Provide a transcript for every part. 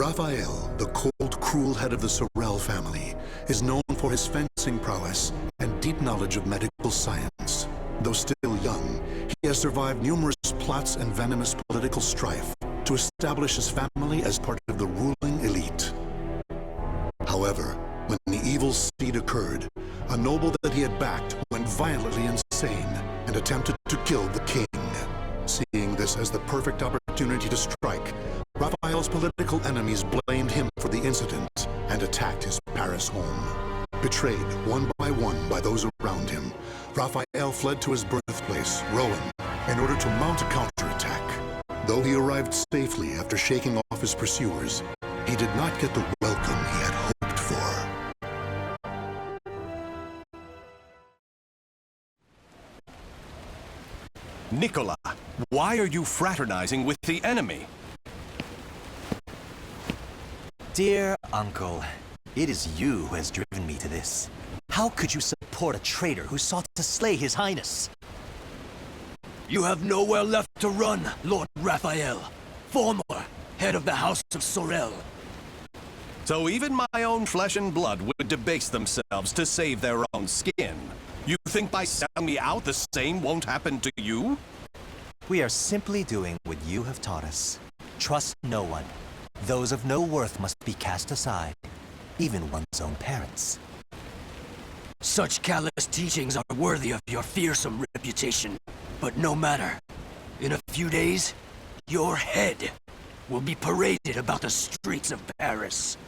Raphael, the cold, cruel head of the Sorel family, is known for his fencing prowess and deep knowledge of medical science. Though still young, he has survived numerous plots and venomous political strife to establish his family as part of the ruling elite. However, when the evil seed occurred, a noble that he had backed went violently insane and attempted to kill the king. Seeing this as the perfect opportunity to strike, Raphael's political enemies blamed him for the incident and attacked his Paris home. Betrayed one by those around him, Raphael fled to his birthplace, Rouen, in order to mount a counterattack. Though he arrived safely after shaking off his pursuers, he did not get the welcome he had hoped for. Nicola, why are you fraternizing with the enemy? Dear Uncle, it is you who has driven me to this. How could you support a traitor who sought to slay His Highness? You have nowhere left to run, Lord Raphael, former head of the House of Sorel. So even my own flesh and blood would debase themselves to save their own skin. You think by selling me out, the same won't happen to you? We are simply doing what you have taught us. Trust no one. Those of no worth must be cast aside, even one's own parents. Such callous teachings are worthy of your fearsome reputation. But no matter. In a few days, your head will be paraded about the streets of Paris.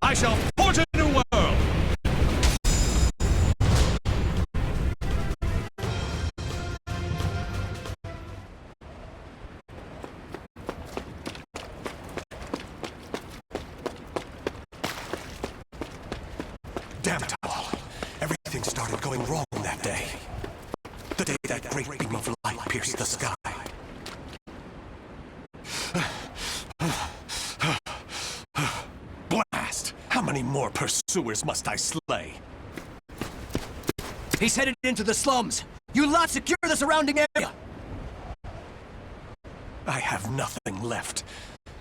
I shall forge a new world! Damn it all. Everything started going wrong that day. The day that great beam of light pierced the sky. Blast! How many more pursuers must I slay? He's headed into the slums! You lot secure the surrounding area! I have nothing left.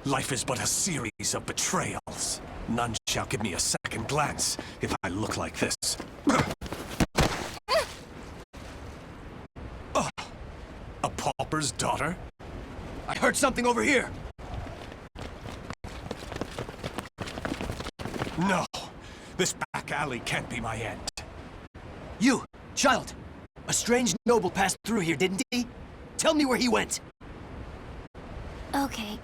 Life is but a series of betrayals. None shall give me a second glance if I look like this. Oh, a pauper's daughter? I heard something over here! No, this back alley can't be my end. You, child! A strange noble passed through here, didn't he? Tell me where he went. Okay.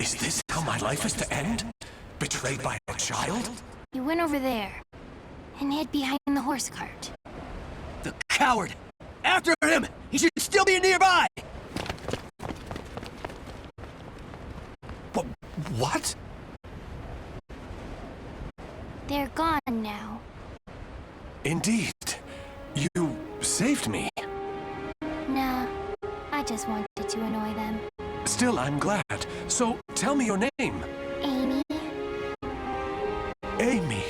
Is this how my life is to end? Betrayed by a child? He went over there and hid behind the horse cart. The coward! After him! He should still be nearby! What? They're gone now. Indeed. You saved me. Nah, I just wanted to annoy them. Still, I'm glad. So, tell me your name. Amy? Amy.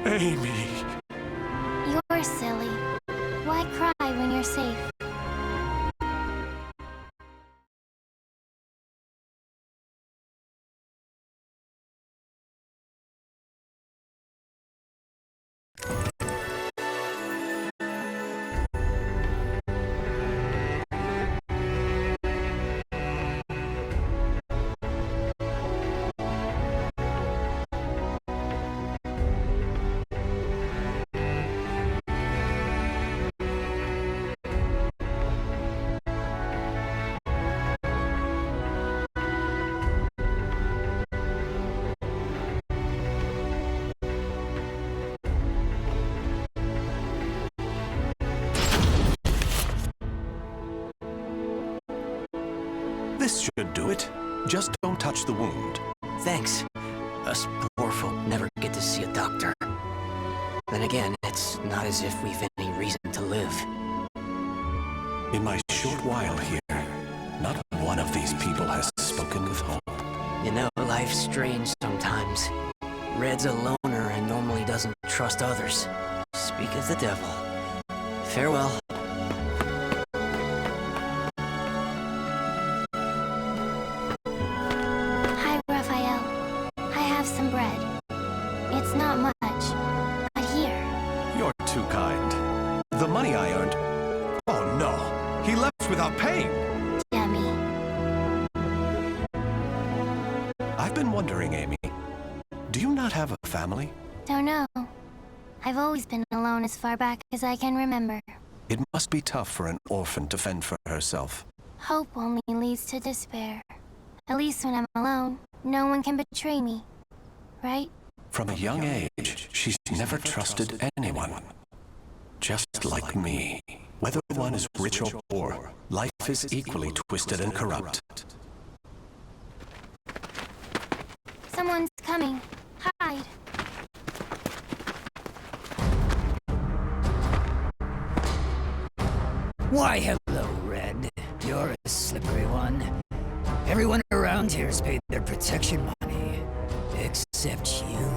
Amy. You're silly. Why cry when you're safe? This should do it. Just don't touch the wound. Thanks. Us poor folk never get to see a doctor. Then again, it's not as if we've any reason to live. In my short while here, not one of these people has spoken with hope. You know, life's strange sometimes. Red's a loner and normally doesn't trust others. Speak of the devil. Farewell. Hi, Raphael. I have some bread. It's not much, but here. You're too kind. The money I earned... Oh no! He left without paying! Dummy. I've been wondering, Amy. Do you not have a family? Don't know. I've always been alone as far back as I can remember. It must be tough for an orphan to fend for herself. Hope only leads to despair. At least when I'm alone, no one can betray me. Right? From a young age, she's never trusted anyone. Just like me. Whether one is rich or poor, life is equally twisted and corrupt. Someone's coming. Hide. Why, hello, Red. You're a slippery one. Everyone around here's paid their protection money. Except you.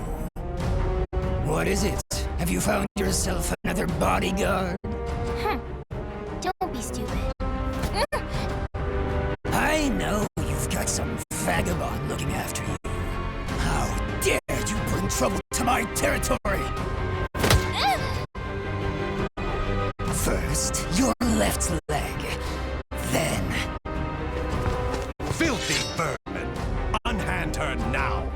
What is it? Have you found yourself another bodyguard? Don't be stupid. I know you've got some vagabond looking after you. How dare you bring trouble to my territory? First, your left leg. Then... Filthy vermin! Unhand her now!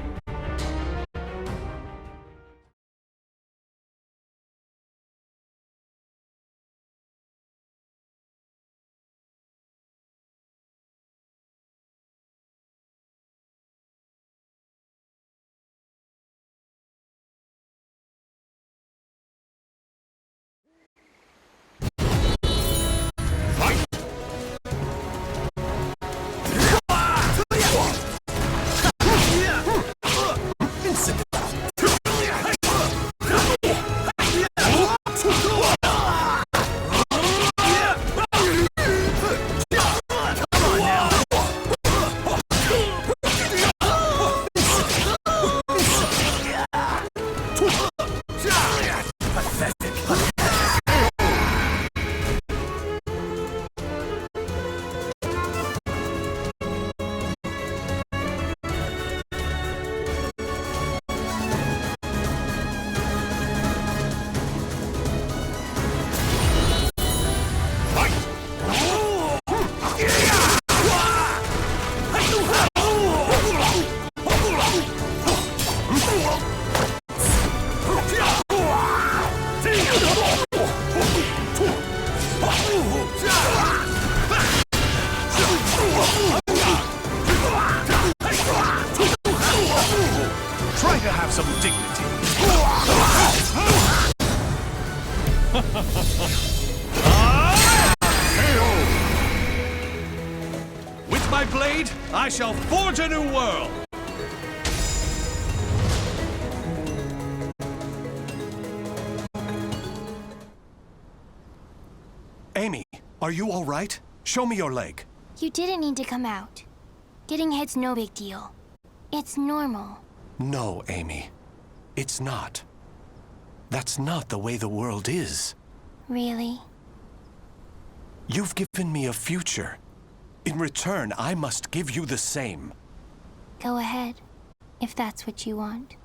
With my blade, I shall forge a new world! Amy, are you all right? Show me your leg. You didn't need to come out. Getting hit's no big deal. It's normal. No, Amy. It's not. That's not the way the world is. Really? You've given me a future. In return, I must give you the same. Go ahead, if that's what you want.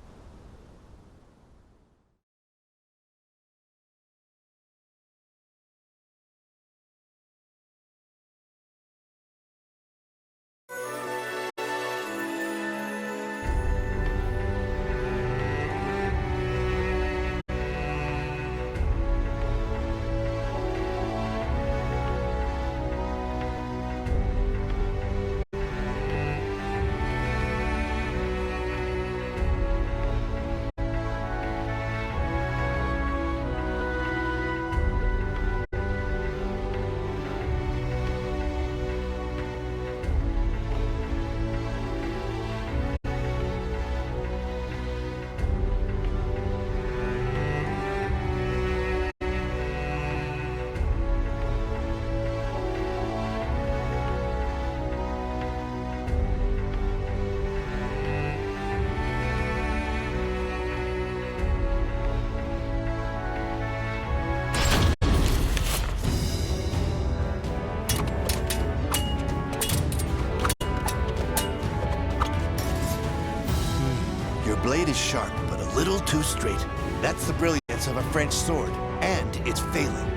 Your blade is sharp, but a little too straight. That's the brilliance of a French sword, and it's failing.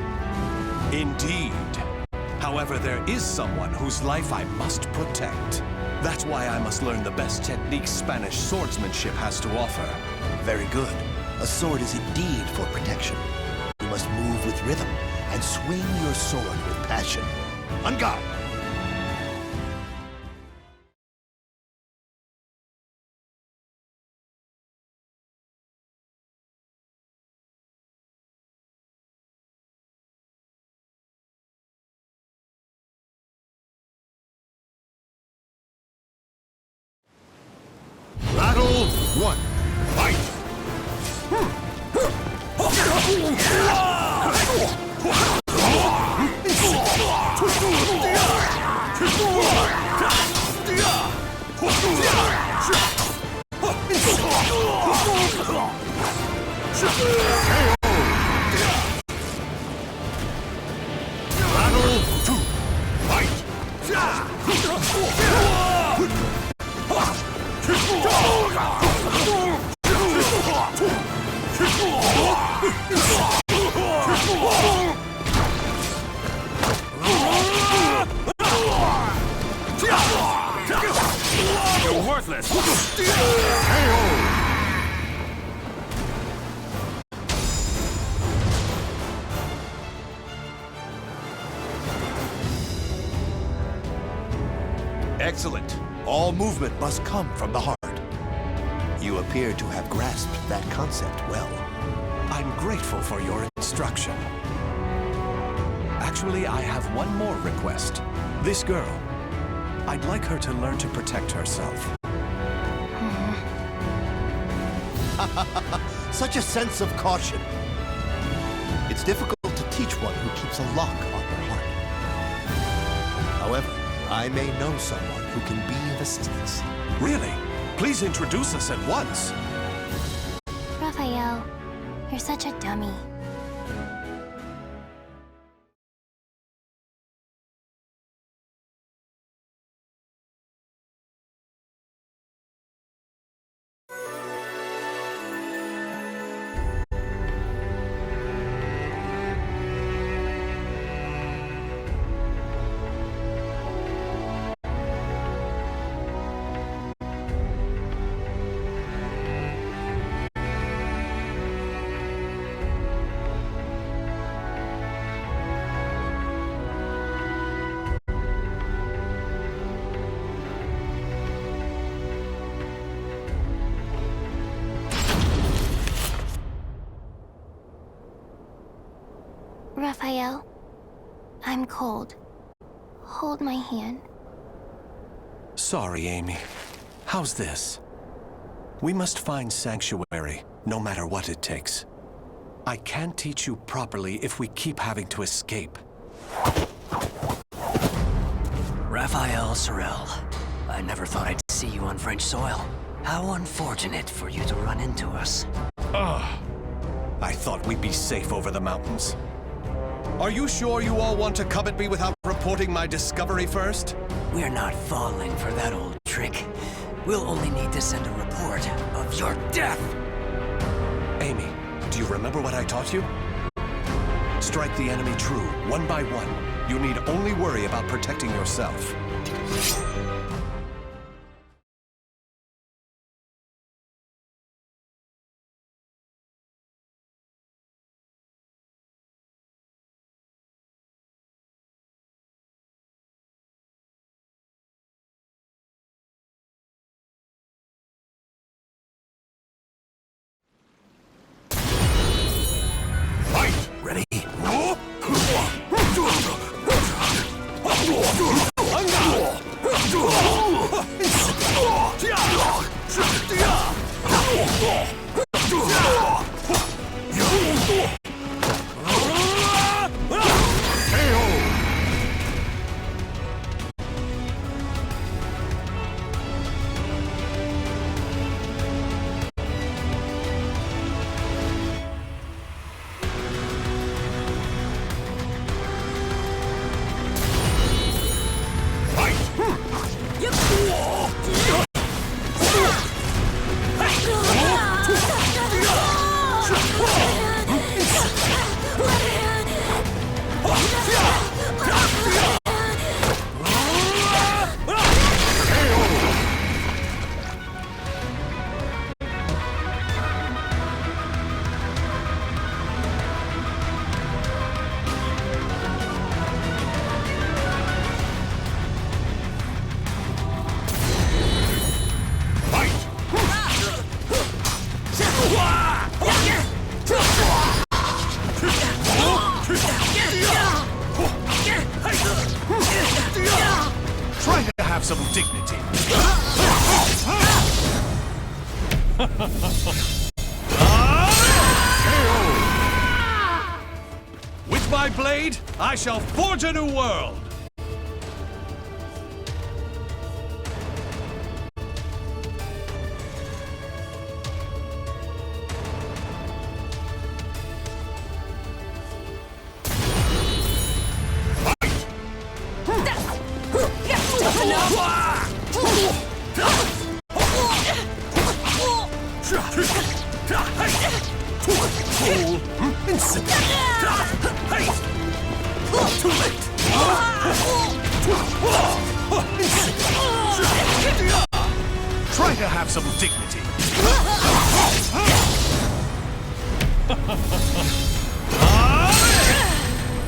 Indeed. However, there is someone whose life I must protect. That's why I must learn the best techniques Spanish swordsmanship has to offer. Very good. A sword is indeed for protection. You must move with rhythm and swing your sword with passion. On guard! Battle 1. Fight! Battle 2. Fight! You're worthless! Excellent. All movement must come from the heart. You appear to have grasped that concept well. I'm grateful for your instruction. Actually, I have one more request. This girl, I'd like her to learn to protect herself. Such a sense of caution. It's difficult to teach one who keeps a lock on their heart. However, I may know someone who can be of assistance. Really? Please introduce us at once. Raphael, you're such a dummy. Raphael, I'm cold. Hold my hand. Sorry, Amy. How's this? We must find sanctuary, no matter what it takes. I can't teach you properly if we keep having to escape. Raphael Sorel, I never thought I'd see you on French soil. How unfortunate for you to run into us. I thought we'd be safe over the mountains. Are you sure you all want to come at me without reporting my discovery first? We're not falling for that old trick. We'll only need to send a report of your death. Amy, do you remember what I taught you? Strike the enemy true, one by one. You need only worry about protecting yourself. Ready? Try to have some dignity. With my blade, I shall forge a new world. Too late! Try to have some dignity.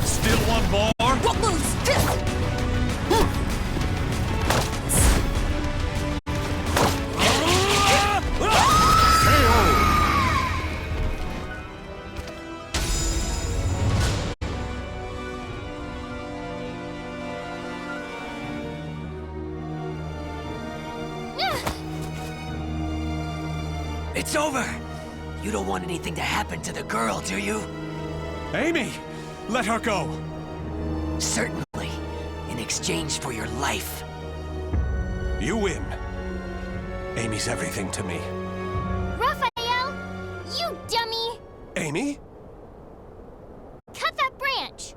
Still one more? What moves this? It's over! You don't want anything to happen to the girl, do you? Amy! Let her go! Certainly. In exchange for your life. You win. Amy's everything to me. Raphael! You dummy! Amy? Cut that branch!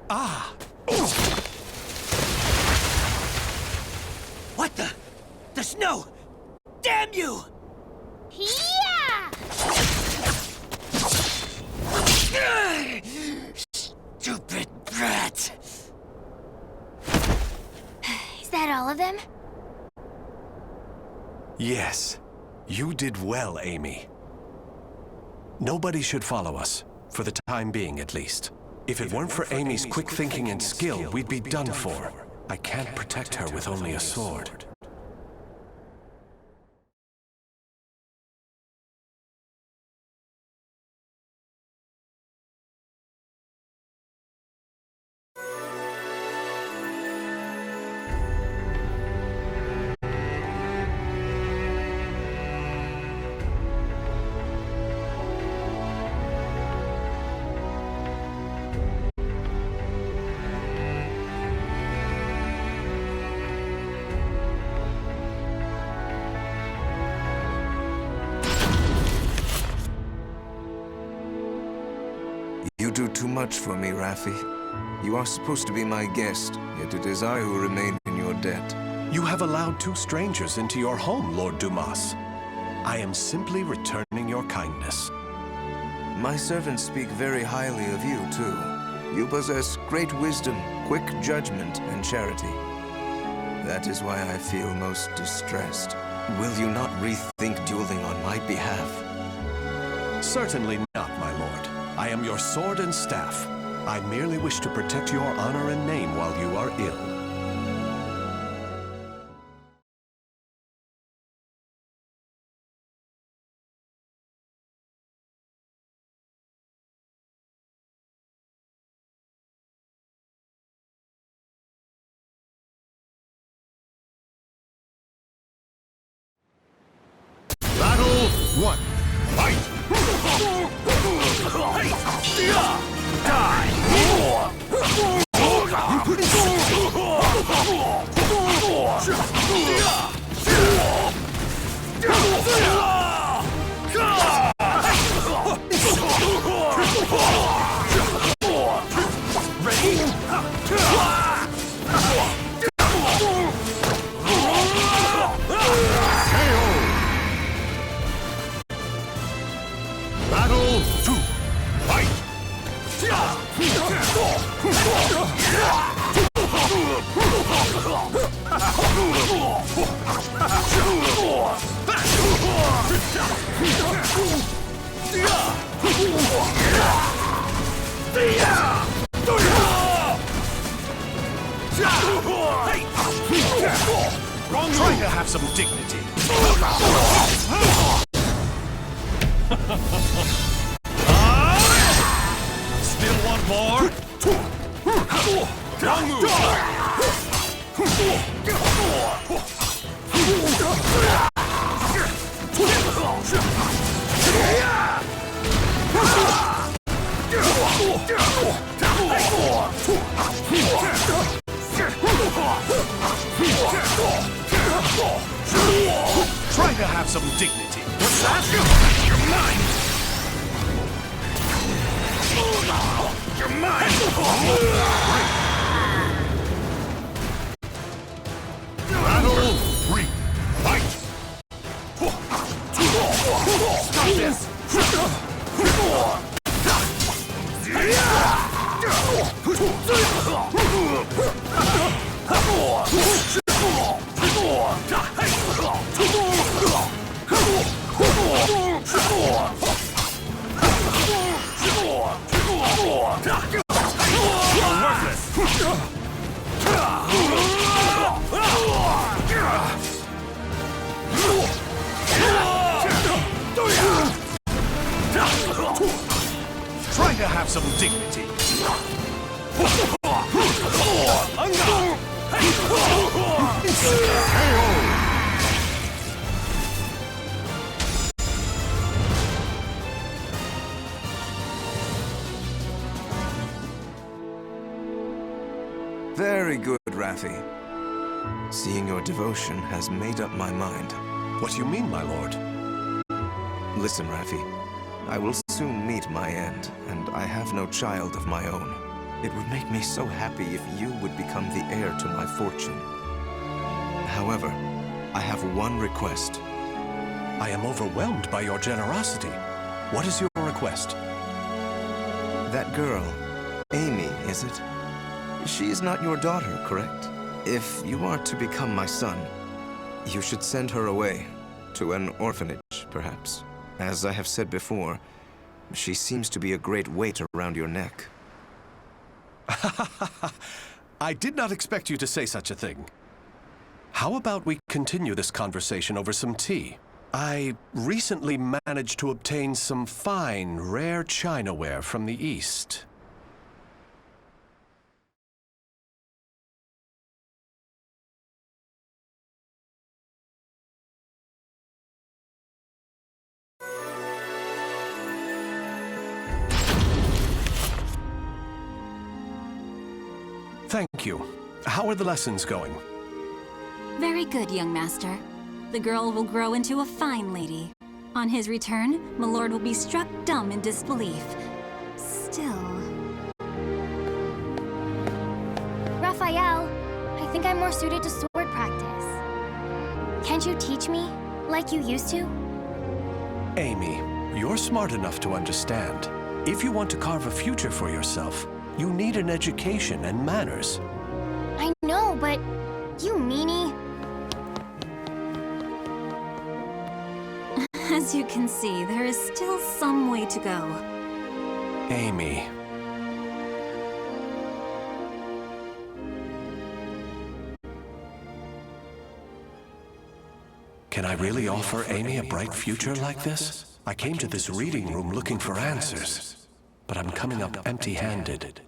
Ah! What the? The snow! Damn you! Yeah! Stupid brat! Is that all of them? Yes. You did well, Amy. Nobody should follow us, for the time being at least. If it weren't for Amy's quick thinking and skill, we'd be done for. I can't protect her with only a sword. too much for me, Raffi. You are supposed to be my guest, yet it is I who remain in your debt. You have allowed two strangers into your home, Lord Dumas. I am simply returning your kindness. My servants speak very highly of you, too. You possess great wisdom, quick judgment, and charity. That is why I feel most distressed. Will you not rethink dueling on my behalf? Certainly not, my lord. I am your sword and staff. I merely wish to protect your honor and name while you are ill. Battle 1. Fight! Battle 2. Fight! Try to have some dignity. Still want more? Wrong move! Try to have some dignity. What's that? You're mine! You're mine! Battle 3. Fight! Stop this! You're worthless! Try to have some dignity. Very good, Raffi. Seeing your devotion has made up my mind. What do you mean, my lord? Listen, Raffi. I will soon meet my end, and I have no child of my own. It would make me so happy if you would become the heir to my fortune. However, I have one request. I am overwhelmed by your generosity. What is your request? That girl, Amy, is it? She is not your daughter, correct? If you are to become my son, you should send her away, to an orphanage, perhaps. As I have said before, she seems to be a great weight around your neck. I did not expect you to say such a thing. How about we continue this conversation over some tea? I recently managed to obtain some fine, rare chinaware from the East. Thank you. How are the lessons going? Very good, young master. The girl will grow into a fine lady. On his return, my lord will be struck dumb in disbelief. Still... think I'm more suited to sword practice. Can't you teach me, like you used to? Amy, you're smart enough to understand. If you want to carve a future for yourself, you need an education and manners. I know, but you meanie. As you can see, there is still some way to go. Amy. Can I really offer Amy a bright future like this? I came to this reading room looking for answers, but I'm coming up empty-handed.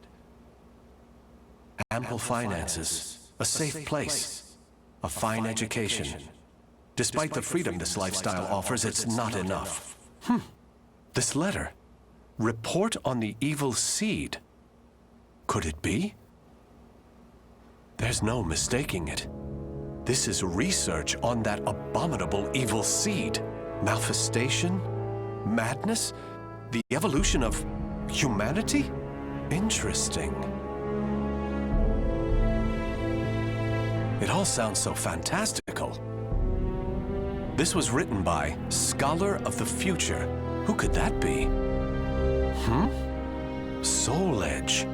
Ample finances, a safe place, a fine education. Despite the freedom this lifestyle offers, it's not enough. This letter. Report on the evil seed. Could it be? There's no mistaking it. This is research on that abominable evil seed. Malfestation? Madness? The evolution of humanity? Interesting. It all sounds so fantastical. This was written by Scholar of the Future. Who could that be? Soul Edge.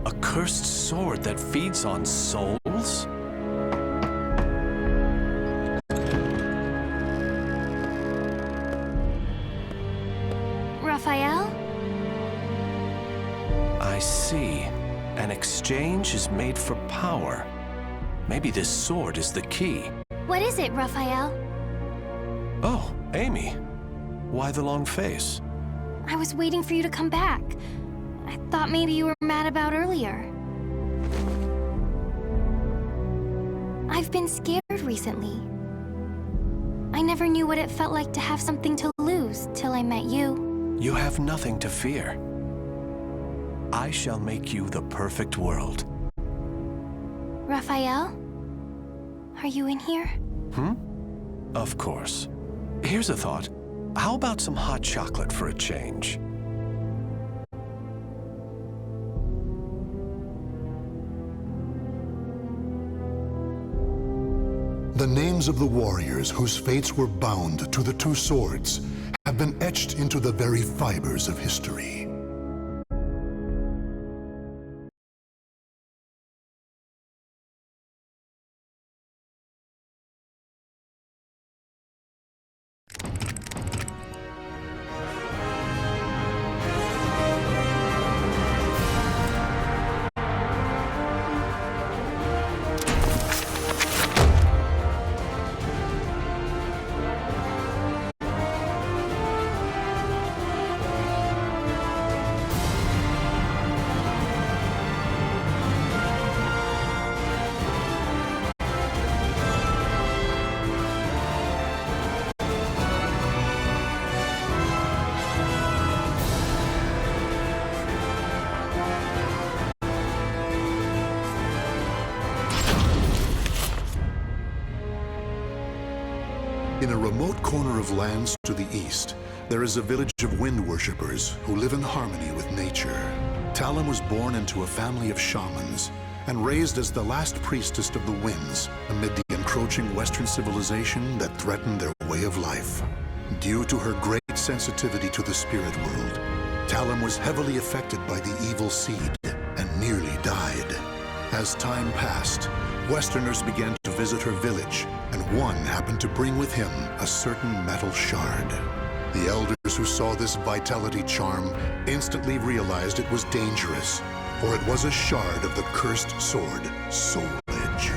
A cursed sword that feeds on souls? Raphael? I see. An exchange is made for power. Maybe this sword is the key. What is it, Raphael? Oh, Amy. Why the long face? I was waiting for you to come back. I thought maybe you were mad about earlier. I've been scared recently. I never knew what it felt like to have something to lose till I met you. You have nothing to fear. I shall make you the perfect world. Raphael? Are you in here? Of course. Here's a thought. How about some hot chocolate for a change? The names of the warriors whose fates were bound to the two swords have been etched into the very fibers of history. In a remote corner of lands to the east, there is a village of wind worshippers who live in harmony with nature. Talon was born into a family of shamans and raised as the last priestess of the winds amid the encroaching Western civilization that threatened their way of life. Due to her great sensitivity to the spirit world, Talon was heavily affected by the evil seed and nearly died. As time passed, Westerners began to visit her village, and one happened to bring with him a certain metal shard. The elders who saw this vitality charm instantly realized it was dangerous, for it was a shard of the cursed sword, Soul Edge.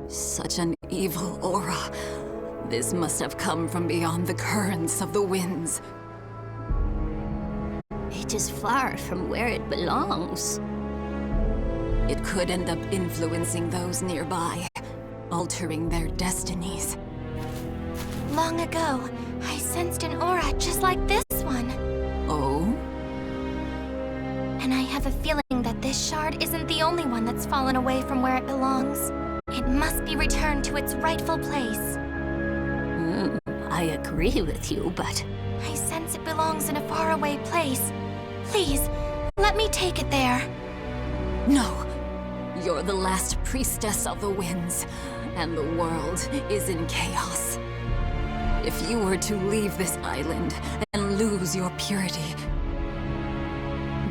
Such an evil aura. This must have come from beyond the currents of the winds. It is far from where it belongs. It could end up influencing those nearby, altering their destinies. Long ago, I sensed an aura just like this one. Oh? And I have a feeling that this shard isn't the only one that's fallen away from where it belongs. It must be returned to its rightful place. I agree with you, but I sense it belongs in a faraway place. Please, let me take it there. No. You're the last priestess of the winds, and the world is in chaos. If you were to leave this island and lose your purity,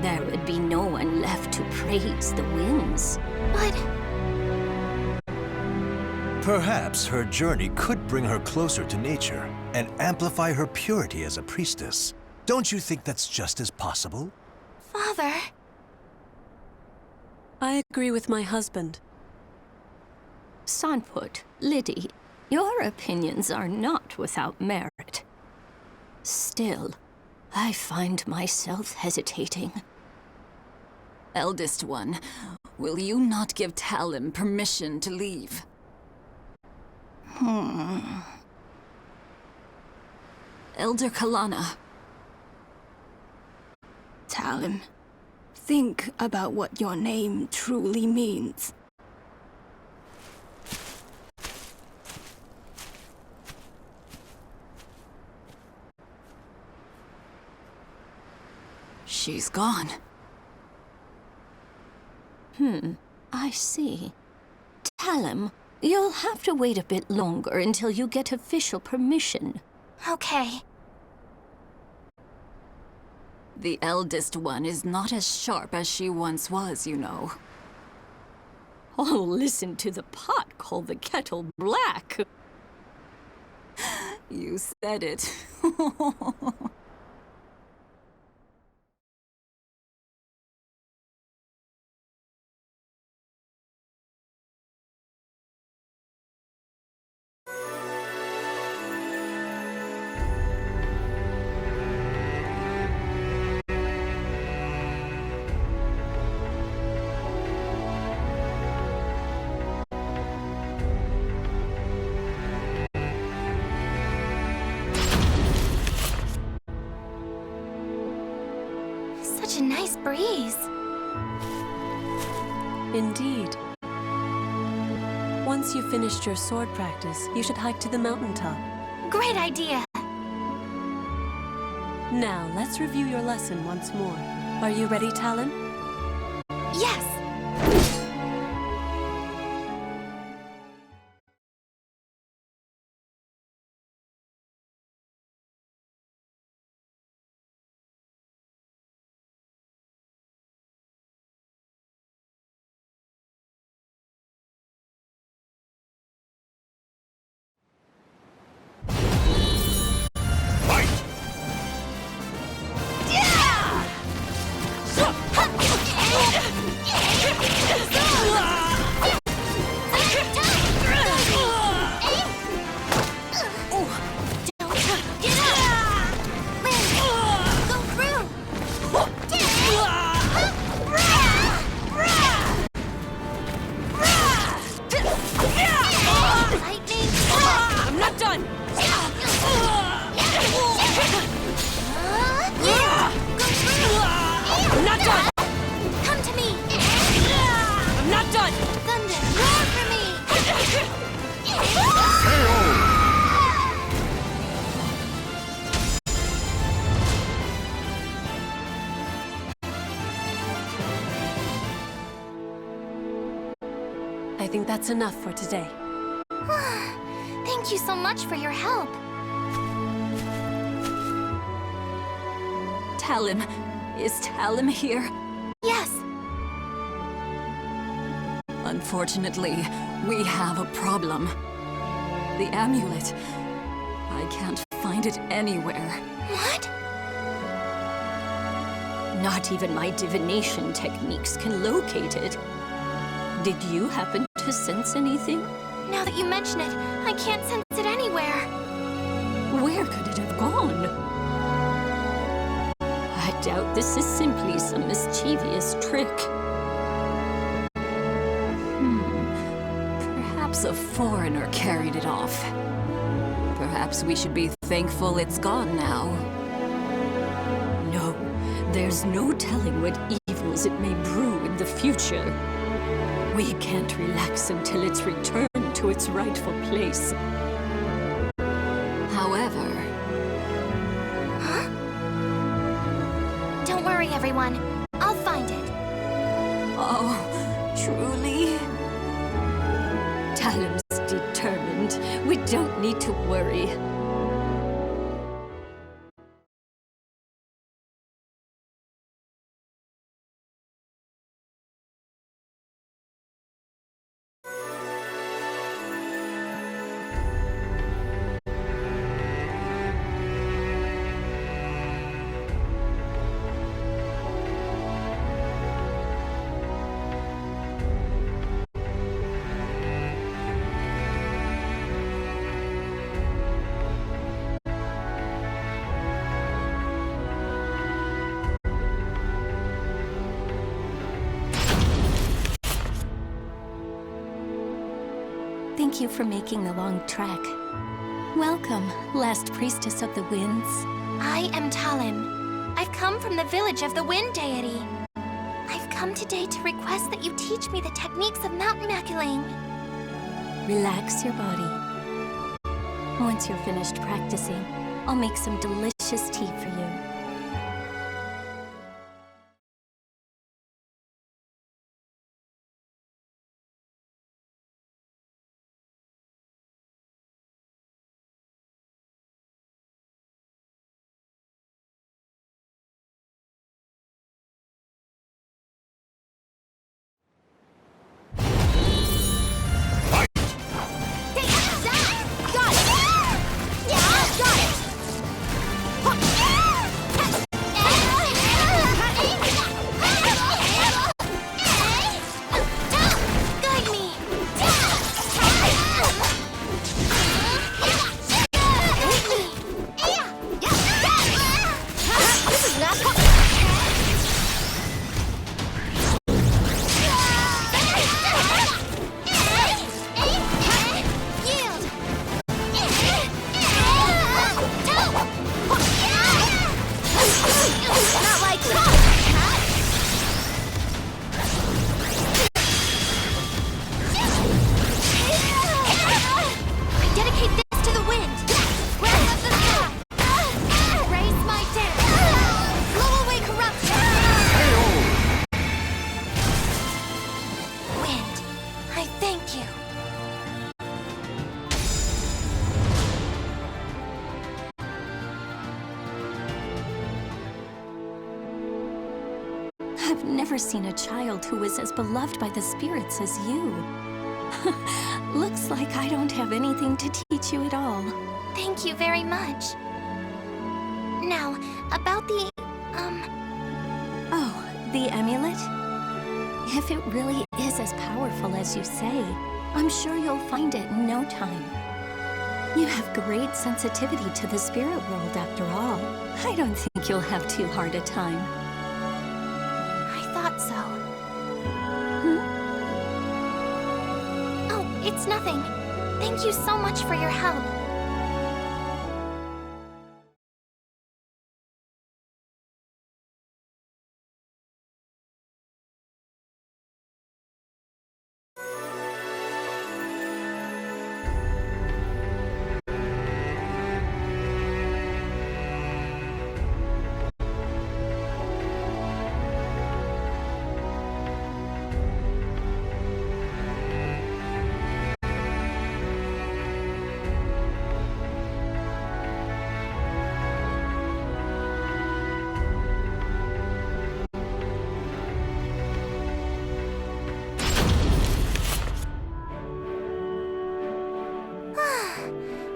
There would be no one left to praise the winds. But Perhaps her journey could bring her closer to nature and amplify her purity as a priestess. Don't you think that's just as possible? Father... I agree with my husband. Sanput, Liddy, your opinions are not without merit. Still, I find myself hesitating. Eldest one, will you not give Talim permission to leave? Elder Kalana. Talim, think about what your name truly means. She's gone. I see. Talim, you'll have to wait a bit longer until you get official permission. Okay. The eldest one is not as sharp as she once was, you know. Oh, listen to the pot call the kettle black. You said it. Such a nice breeze. Indeed. Once you've finished your sword practice, you should hike to the mountaintop. Great idea. Now, let's review your lesson once more. Are you ready, Talon? Yes. I think that's enough for today. Thank you so much for your help. Talim. Is Talim here? Yes. Unfortunately, we have a problem. The amulet. I can't find it anywhere. What? Not even my divination techniques can locate it. Did you happen to sense anything? Now that you mention it, I can't sense it anywhere. Where could it have gone? I doubt this is simply some mischievous trick. Perhaps a foreigner carried it off. Perhaps we should be thankful it's gone now. No, there's no telling what evils it may brew in the future. We can't relax until it's returned to its rightful place. However... Huh? Don't worry, everyone. one. I'll find it. Oh, truly? Talon's determined. We don't need to worry. Thank you for making the long trek. Welcome, last priestess of the winds. I am Talon. I've come from the village of the Wind Deity. I've come today to request that you teach me the techniques of mountain maculing. Relax your body. Once you're finished practicing, I'll make some delicious tea for you. I've never seen a child who was as beloved by the spirits as you. Looks like I don't have anything to teach you at all. Thank you very much. Now, about the, Oh, the amulet? If it really is as powerful as you say, I'm sure you'll find it in no time. You have great sensitivity to the spirit world, after all. I don't think you'll have too hard a time. I thought so. Hmm? Oh, it's nothing. Thank you so much for your help.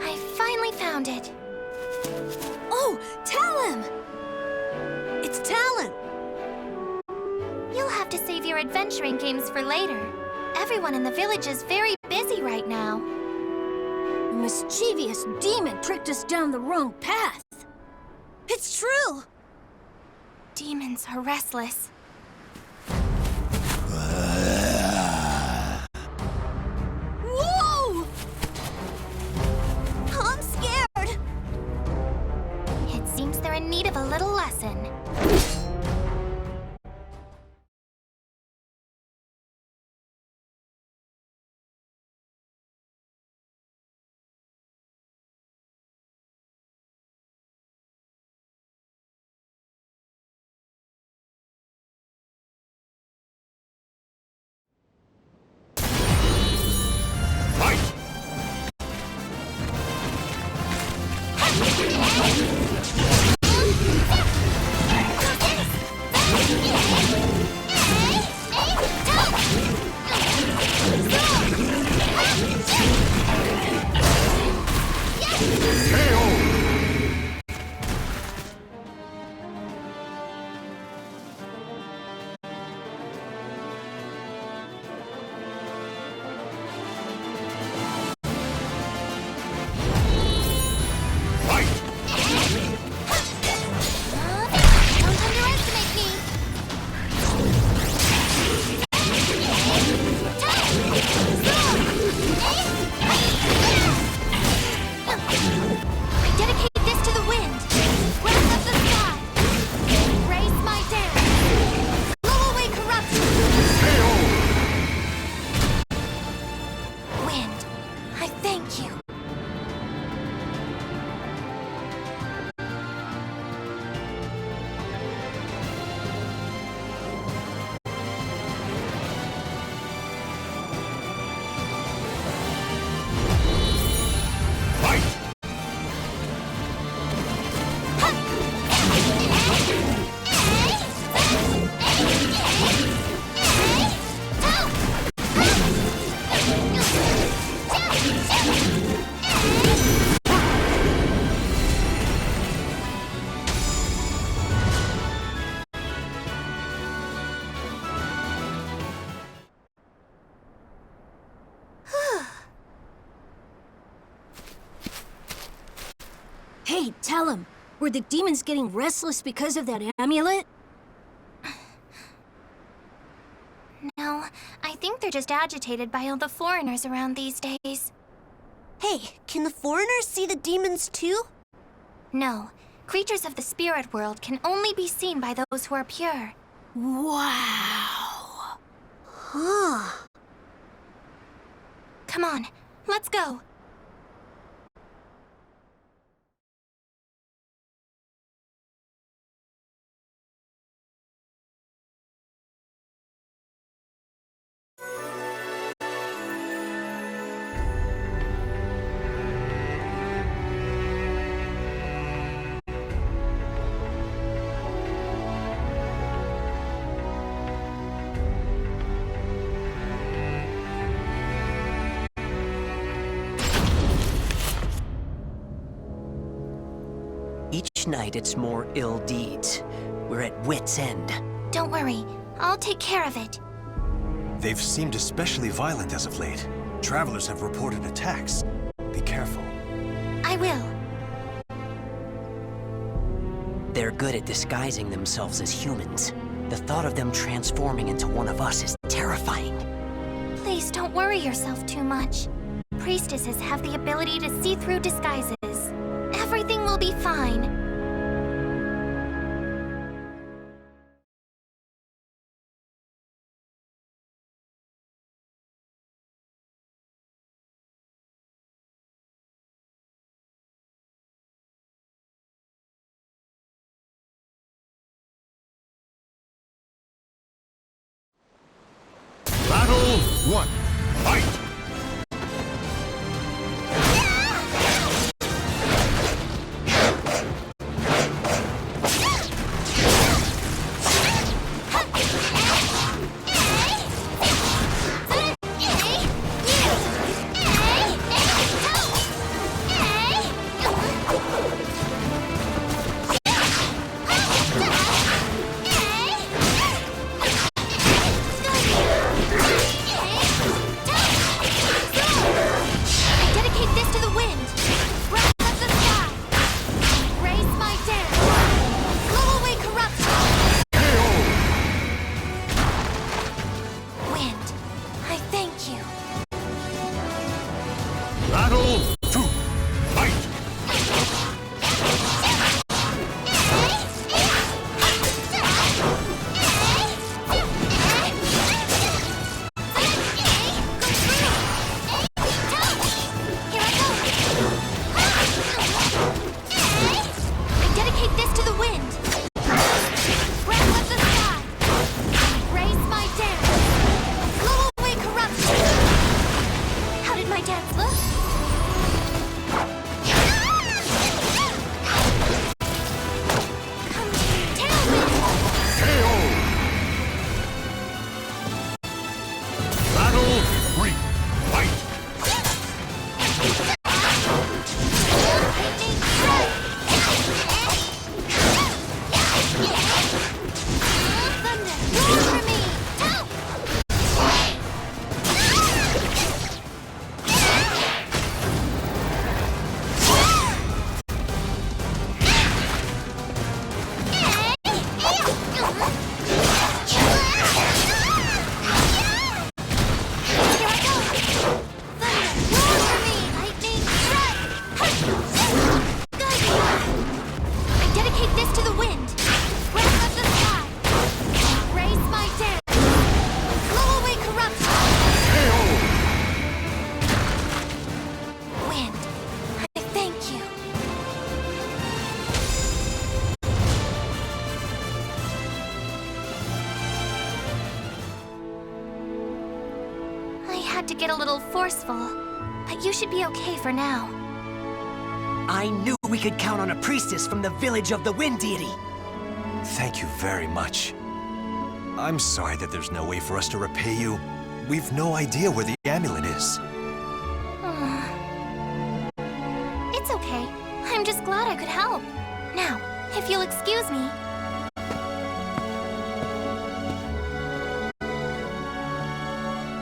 I finally found it. Oh, Talon! It's Talon! You'll have to save your adventuring games for later. Everyone in the village is very busy right now. A mischievous demon tricked us down the wrong path. It's true! Demons are restless. Whoa! I'm scared! It seems they're in need of a little lesson. Tell him. Were the demons getting restless because of that amulet? No, I think they're just agitated by all the foreigners around these days. Hey, can the foreigners see the demons too? No, creatures of the spirit world can only be seen by those who are pure. Wow. Huh. Come on, let's go. Each night it's more ill deeds. We're at wit's end. Don't worry, I'll take care of it. They've seemed especially violent as of late. Travelers have reported attacks. Be careful. I will. They're good at disguising themselves as humans. The thought of them transforming into one of us is terrifying. Please don't worry yourself too much. Priestesses have the ability to see through disguises. Everything will be fine. Battle 1. Fight! had to get a little forceful, but you should be okay for now. I knew we could count on a priestess from the village of the Wind Deity. Thank you very much. I'm sorry that there's no way for us to repay you. We've no idea where the amulet is. It's okay. I'm just glad I could help. Now, if you'll excuse me.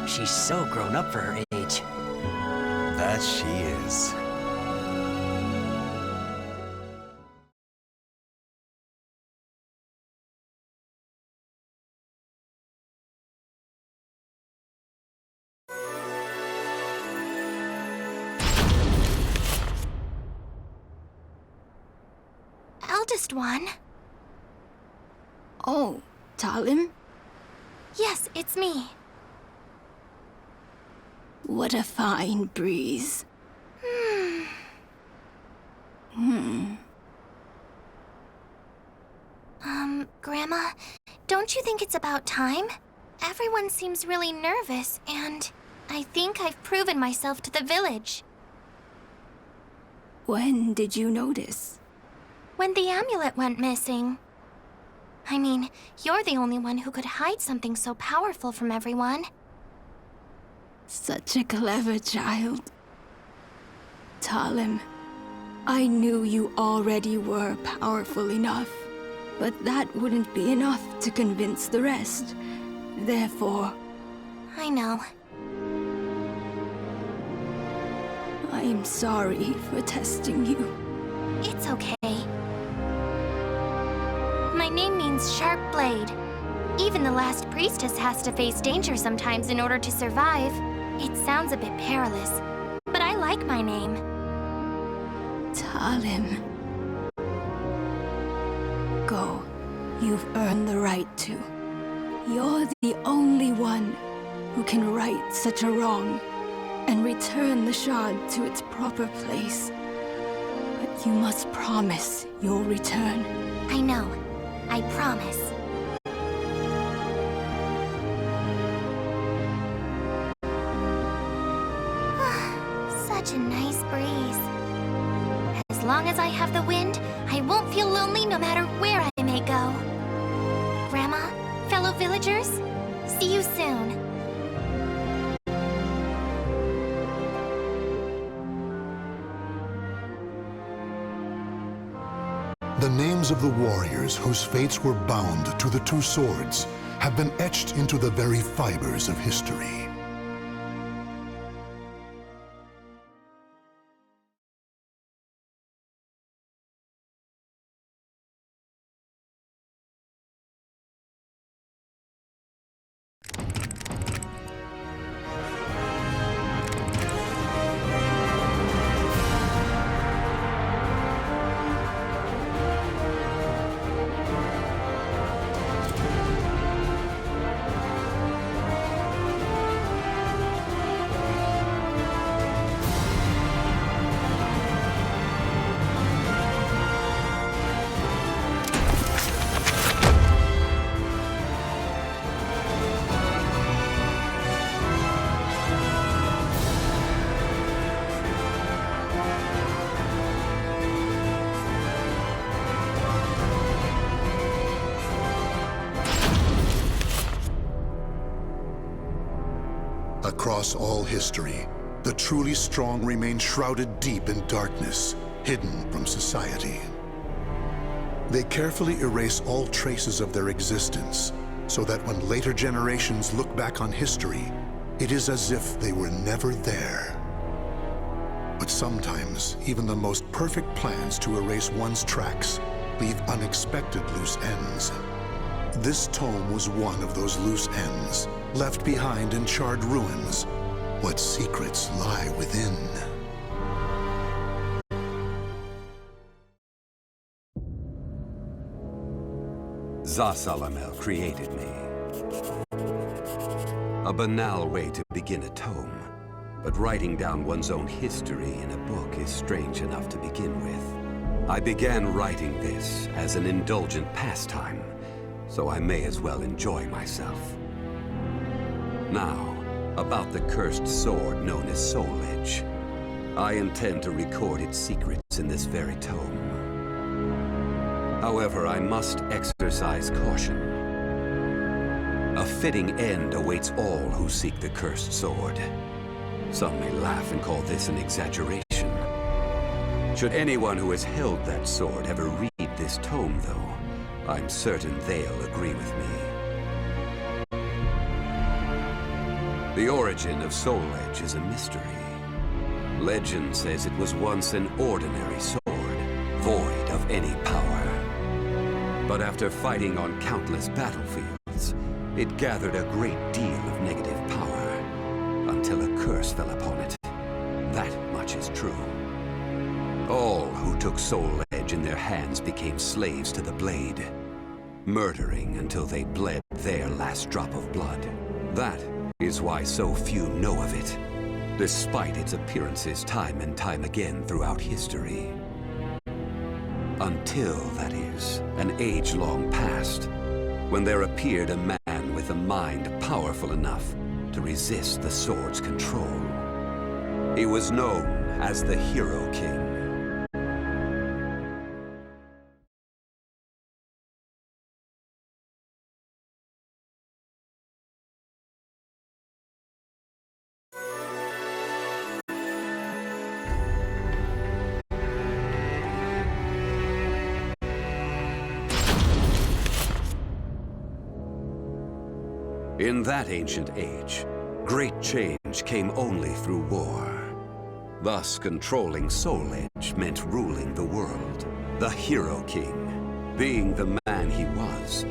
She's so grown up for her age. That she is. newest one. Oh, Talim? Yes, it's me. What a fine breeze. Grandma, don't you think it's about time? Everyone seems really nervous, and I think I've proven myself to the village. When did you notice? When the amulet went missing. I mean, you're the only one who could hide something so powerful from everyone. Such a clever child. Talim, I knew you already were powerful enough, but that wouldn't be enough to convince the rest. Therefore... I know. I'm sorry for testing you. It's okay. My name means Sharp Blade. Even the last priestess has to face danger sometimes in order to survive. It sounds a bit perilous, but I like my name. Talim. Go. You've earned the right to. You're the only one who can right such a wrong and return the shard to its proper place. But you must promise you'll return. I know. I promise. Such a nice breeze. As long as I have the wind, I won't feel lonely no matter where I may go. Grandma, fellow villagers, see you soon. The names of the warriors whose fates were bound to the two swords have been etched into the very fibers of history. Across all history, the truly strong remain shrouded deep in darkness, hidden from society. They carefully erase all traces of their existence, so that when later generations look back on history, it is as if they were never there. But sometimes, even the most perfect plans to erase one's tracks leave unexpected loose ends. This tome was one of those loose ends, left behind in charred ruins. What secrets lie within? Zasalamel created me. A banal way to begin a tome, but writing down one's own history in a book is strange enough to begin with. I began writing this as an indulgent pastime, so I may as well enjoy myself. Now, about the cursed sword known as Soul Edge. I intend to record its secrets in this very tome. However, I must exercise caution. A fitting end awaits all who seek the cursed sword. Some may laugh and call this an exaggeration. Should anyone who has held that sword ever read this tome, though, I'm certain they'll agree with me. The origin of Soul Edge is a mystery. Legend says it was once an ordinary sword, void of any power. But after fighting on countless battlefields, it gathered a great deal of negative power, until a curse fell upon it. That much is true. All who took Soul Edge sword in their hands became slaves to the blade, murdering until they bled their last drop of blood. That is why so few know of it, despite its appearances time and time again throughout history. Until, that is, an age long past, when there appeared a man with a mind powerful enough to resist the sword's control. He was known as the Hero King. In that ancient age, great change came only through war. Thus, controlling Soul Edge meant ruling the world. The Hero King, being the man he was,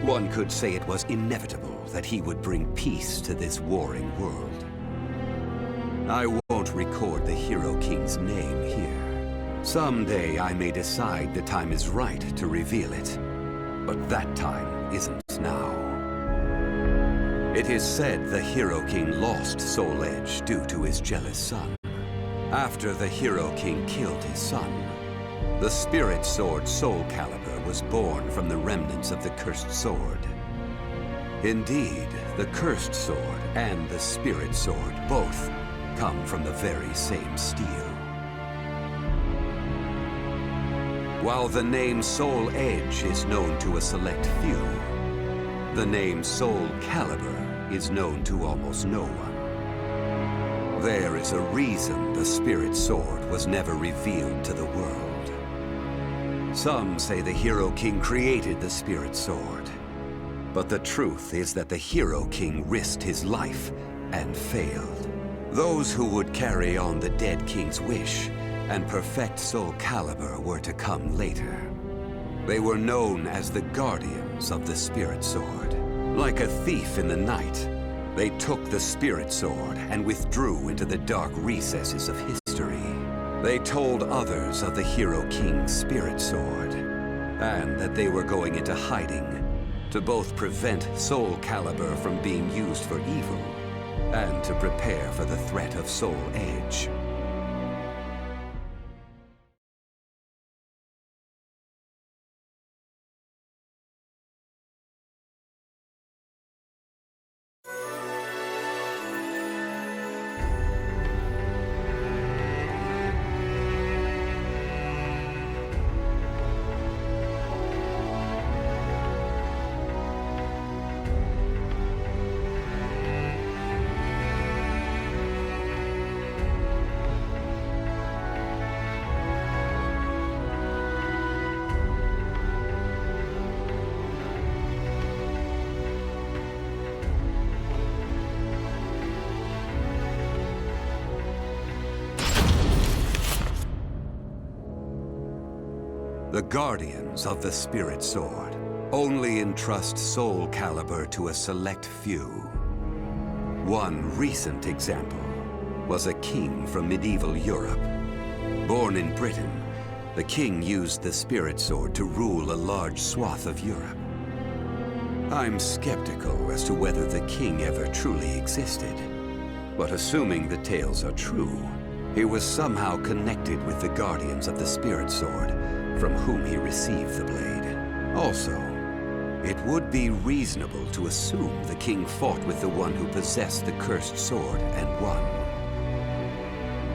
one could say it was inevitable that he would bring peace to this warring world. I won't record the Hero King's name here. Someday I may decide the time is right to reveal it, but that time isn't now. It is said the Hero King lost Soul Edge due to his jealous son. After the Hero King killed his son, the spirit sword Soul Calibur was born from the remnants of the cursed sword. Indeed, the cursed sword and the spirit sword both come from the very same steel. While the name Soul Edge is known to a select few, the name Soul Calibur is known to almost no one. There is a reason the Spirit Sword was never revealed to the world. Some say the Hero King created the Spirit Sword, but the truth is that the Hero King risked his life and failed. Those who would carry on the dead king's wish and perfect Soul Calibur were to come later. They were known as the Guardians of the Spirit Sword. Like a thief in the night, they took the Spirit Sword and withdrew into the dark recesses of history. They told others of the Hero King's Spirit Sword, and that they were going into hiding to both prevent Soul Calibur from being used for evil, and to prepare for the threat of Soul Edge. The Guardians of the Spirit Sword only entrust Soul Calibur to a select few. One recent example was a king from medieval Europe. Born in Britain, the king used the Spirit Sword to rule a large swath of Europe. I'm skeptical as to whether the king ever truly existed, but assuming the tales are true, he was somehow connected with the Guardians of the Spirit Sword, from whom he received the blade. Also, it would be reasonable to assume the king fought with the one who possessed the cursed sword and won.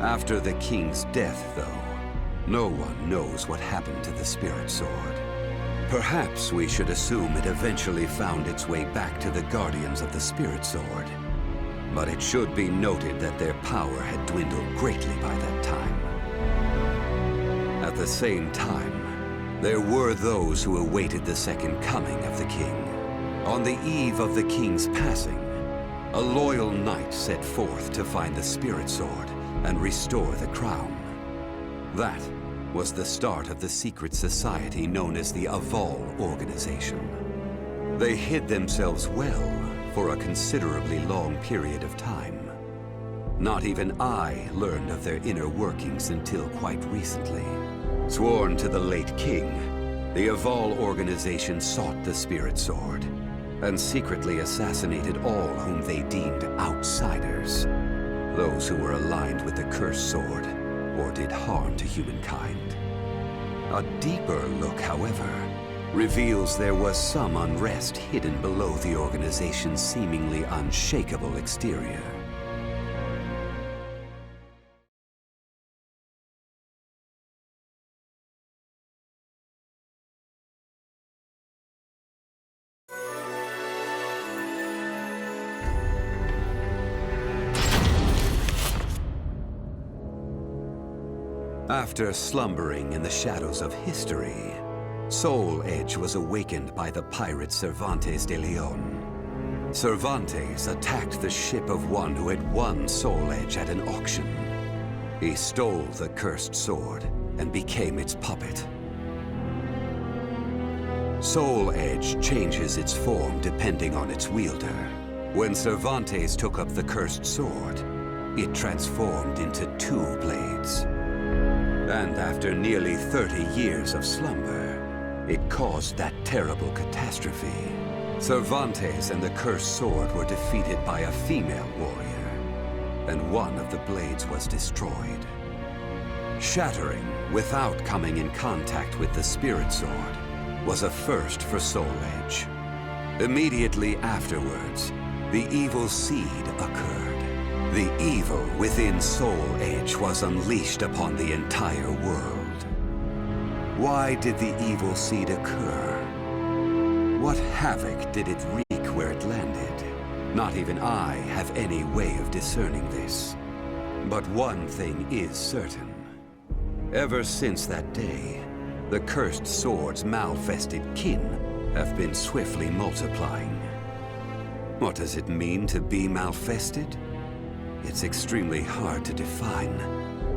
After the king's death, though, no one knows what happened to the Spirit Sword. Perhaps we should assume it eventually found its way back to the Guardians of the Spirit Sword. But it should be noted that their power had dwindled greatly by that time. At the same time, there were those who awaited the second coming of the king. On the eve of the king's passing, a loyal knight set forth to find the Spirit Sword and restore the crown. That was the start of the secret society known as the Aval Organization. They hid themselves well for a considerably long period of time. Not even I learned of their inner workings until quite recently. Sworn to the late king, the Eval organization sought the Spirit Sword, and secretly assassinated all whom they deemed outsiders. Those who were aligned with the Cursed Sword, or did harm to humankind. A deeper look, however, reveals there was some unrest hidden below the organization's seemingly unshakable exterior. After slumbering in the shadows of history, Soul Edge was awakened by the pirate Cervantes de Leon. Cervantes attacked the ship of one who had won Soul Edge at an auction. He stole the cursed sword and became its puppet. Soul Edge changes its form depending on its wielder. When Cervantes took up the cursed sword, it transformed into 2 blades. And after nearly 30 years of slumber, it caused that terrible catastrophe. Cervantes and the cursed sword were defeated by a female warrior, and one of the blades was destroyed. Shattering without coming in contact with the Spirit Sword was a first for Soul Edge. Immediately afterwards, the evil seed occurred. The evil within Soul Edge was unleashed upon the entire world. Why did the evil seed occur? What havoc did it wreak where it landed? Not even I have any way of discerning this. But one thing is certain. Ever since that day, the cursed sword's malfested kin have been swiftly multiplying. What does it mean to be malfested? It's extremely hard to define,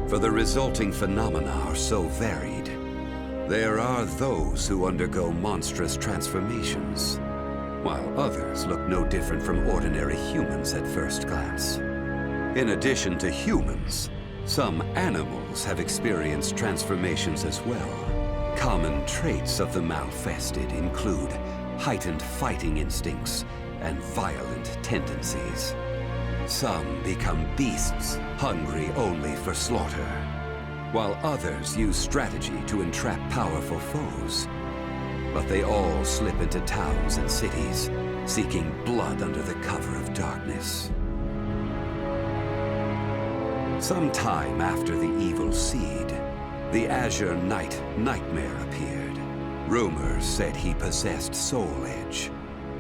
for the resulting phenomena are so varied. There are those who undergo monstrous transformations, while others look no different from ordinary humans at first glance. In addition to humans, some animals have experienced transformations as well. Common traits of the malfested include heightened fighting instincts and violent tendencies. Some become beasts, hungry only for slaughter, while others use strategy to entrap powerful foes. But they all slip into towns and cities, seeking blood under the cover of darkness. Some time after the evil seed, the Azure Knight Nightmare appeared. Rumors said he possessed Soul Edge,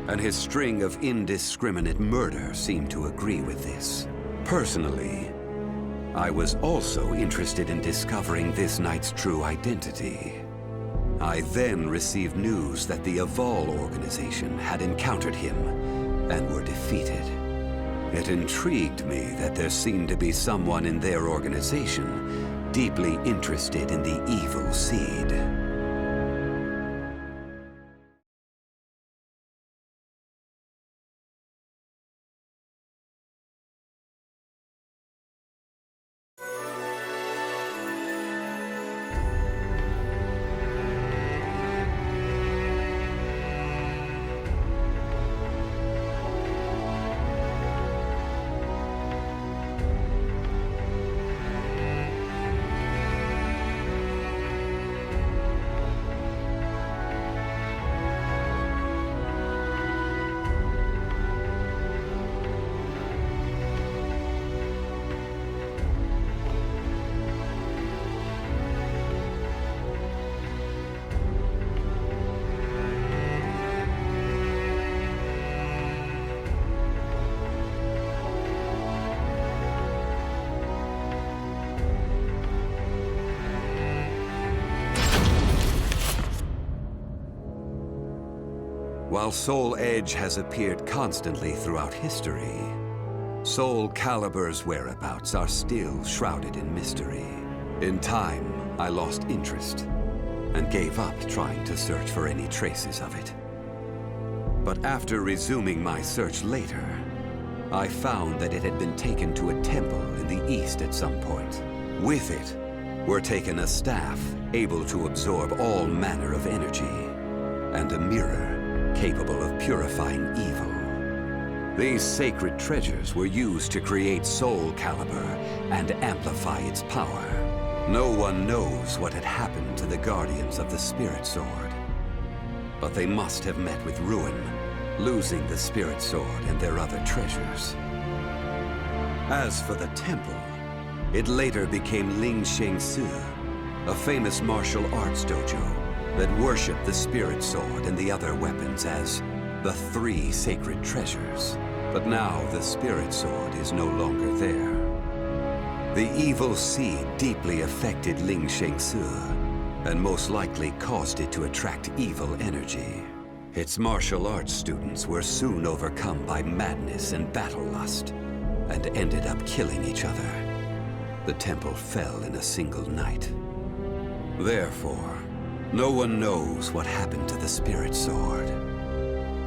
and his string of indiscriminate murder seemed to agree with this. Personally, I was also interested in discovering this knight's true identity. I then received news that the Eval organization had encountered him and were defeated. It intrigued me that there seemed to be someone in their organization deeply interested in the evil seed. While Soul Edge has appeared constantly throughout history, Soul Calibur's whereabouts are still shrouded in mystery. In time, I lost interest and gave up trying to search for any traces of it. But after resuming my search later, I found that it had been taken to a temple in the east at some point. With it were taken a staff able to absorb all manner of energy, and a mirror capable of purifying evil. These sacred treasures were used to create Soul Calibur and amplify its power. No one knows what had happened to the Guardians of the Spirit Sword, but they must have met with ruin, losing the Spirit Sword and their other treasures. As for the temple, it later became Ling Sheng Su, a famous martial arts dojo that worshipped the Spirit Sword and the other weapons as the 3 sacred treasures. But now the Spirit Sword is no longer there. The evil seed deeply affected Ling Sheng Su, and most likely caused it to attract evil energy. Its martial arts students were soon overcome by madness and battle lust, and ended up killing each other. The temple fell in a single night. Therefore, no one knows what happened to the Spirit Sword.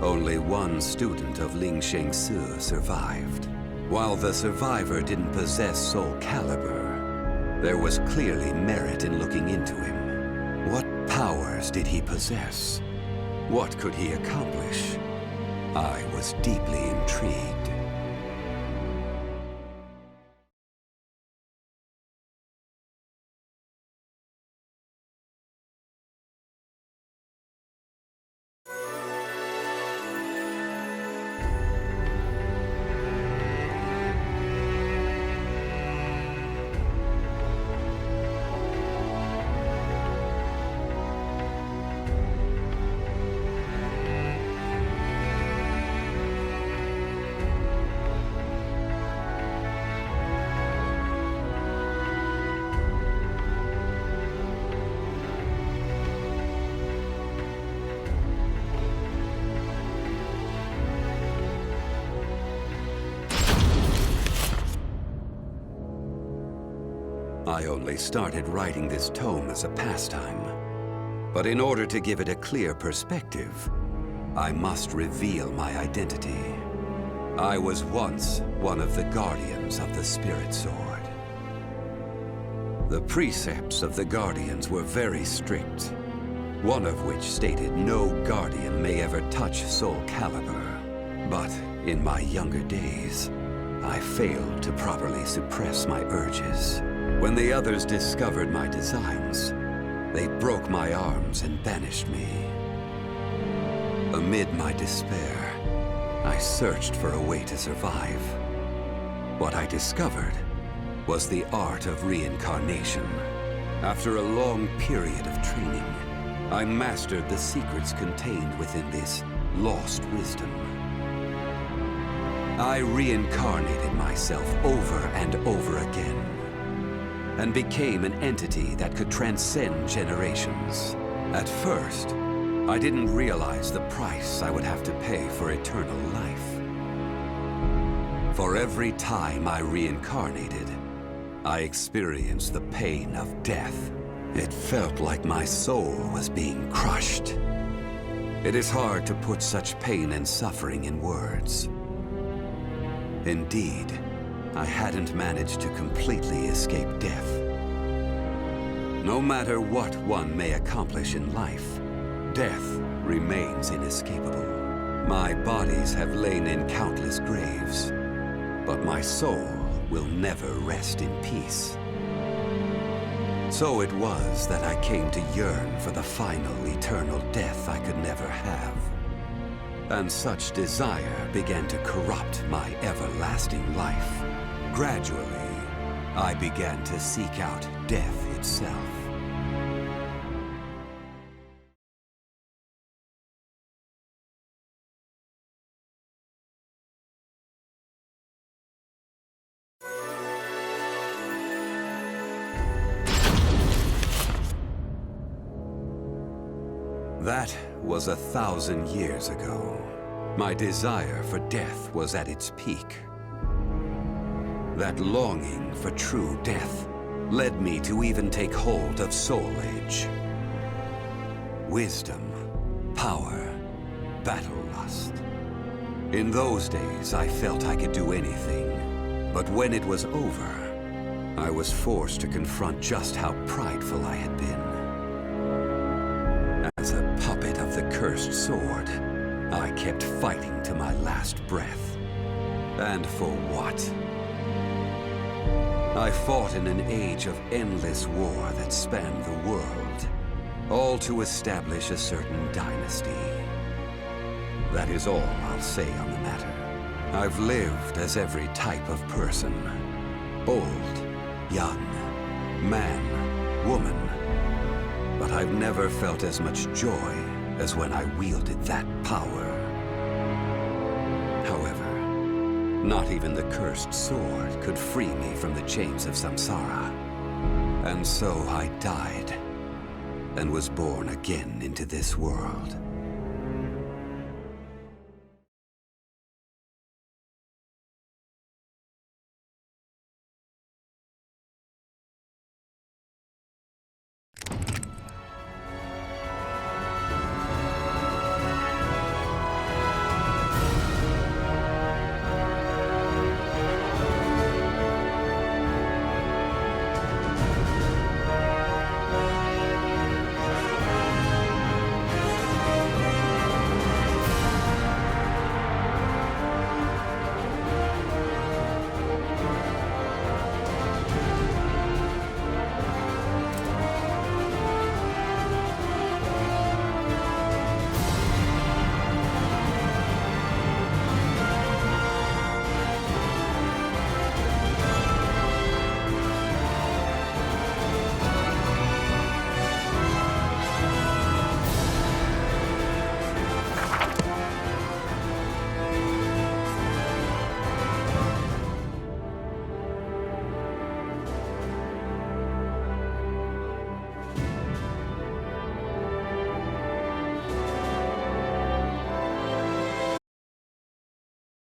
Only one student of Ling Sheng Su survived. While the survivor didn't possess Soul Calibur, there was clearly merit in looking into him. What powers did he possess? What could he accomplish? I was deeply intrigued. I only started writing this tome as a pastime. But in order to give it a clear perspective, I must reveal my identity. I was once one of the Guardians of the Spirit Sword. The precepts of the Guardians were very strict, one of which stated no Guardian may ever touch Soul Calibur. But in my younger days, I failed to properly suppress my urges. When the others discovered my designs, they broke my arms and banished me. Amid my despair, I searched for a way to survive. What I discovered was the art of reincarnation. After a long period of training, I mastered the secrets contained within this lost wisdom. I reincarnated myself over and over again, and became an entity that could transcend generations. At first, I didn't realize the price I would have to pay for eternal life. For every time I reincarnated, I experienced the pain of death. It felt like my soul was being crushed. It is hard to put such pain and suffering in words. Indeed, I hadn't managed to completely escape death. No matter what one may accomplish in life, death remains inescapable. My bodies have lain in countless graves, but my soul will never rest in peace. So it was that I came to yearn for the final eternal death I could never have. And such desire began to corrupt my everlasting life. Gradually, I began to seek out death itself. That was 1,000 years ago. My desire for death was at its peak. That longing for true death led me to even take hold of Soul Age. Wisdom, power, battle lust. In those days, I felt I could do anything. But when it was over, I was forced to confront just how prideful I had been. As a puppet of the cursed sword, I kept fighting to my last breath. And for what? I fought in an age of endless war that spanned the world, all to establish a certain dynasty. That is all I'll say on the matter. I've lived as every type of person. Old, young, man, woman. But I've never felt as much joy as when I wielded that power. However, not even the cursed sword could free me from the chains of samsara. And so I died, and was born again into this world.